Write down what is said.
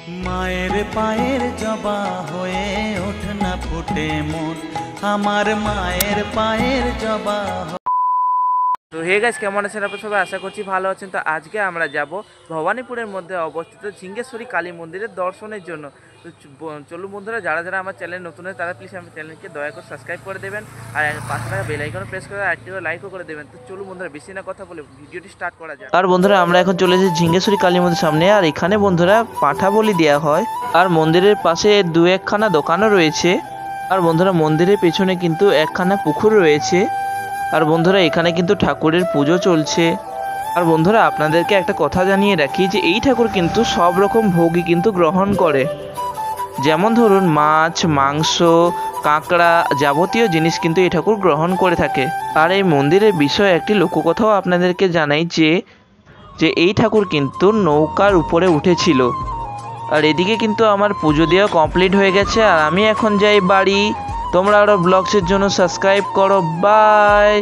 মায়ের পায়ের জবা হয়ে ওঠ না ফুটে মন, আমার মায়ের পায়ের জবা। তো হে গাইস, কেমন আছেন আপনারা সবাই? আশা করছি ভালো আছেন। তো আজকে আমরা যাব ভবানীপুরের মধ্যে অবস্থিত ঝিঙ্গেশ্বরী কালী মন্দিরের দর্শনের জন্য। তো চলুন বন্ধুরা, যারা যারা আমার চ্যানেল নতুন হয় তারা প্লিজ আমার চ্যানেলকে দয়া করে সাবস্ক্রাইব করে দেবেন, আর পাশে থাকা বেল আইকনে প্রেস করে একটি লাইকও করে দেবেন। তো চলুন বন্ধুরা, বেশি না কথা বলে ভিডিওটি স্টার্ট করা যাক। আর বন্ধুরা, আমরা এখন চলে এসেছি ঝিঙ্গেশ্বরী কালী মন্দিরের সামনে। আর এখানে বন্ধুরা পাঁঠা বলি দেওয়া হয়, আর মন্দিরের পাশে দু একখানা দোকানও রয়েছে। আর বন্ধুরা, মন্দিরের পেছনে কিন্তু একখানা পুকুর রয়েছে। আর বন্ধুরা, এখানে কিন্তু ঠাকুরের পুজো চলছে। আর বন্ধুরা, আপনাদেরকে একটা কথা জানিয়ে রাখি যে এই ঠাকুর কিন্তু সব রকম ভোগই কিন্তু গ্রহণ করে, যেমন ধরুন মাছ, মাংস, কাঁকড়া, যাবতীয় জিনিস কিন্তু এই ঠাকুর গ্রহণ করে থাকে। আর এই মন্দিরের বিষয়ে একটি লোককথাও আপনাদেরকে জানাই যে এই ঠাকুর কিন্তু নৌকার উপরে উঠেছিল। আর এদিকে কিন্তু আমার পুজো দেওয়া কমপ্লিট হয়ে গেছে, আর আমি এখন যাই বাড়ি। তোমরা আরও ব্লগসের জন্য সাবস্ক্রাইব করো। বাই।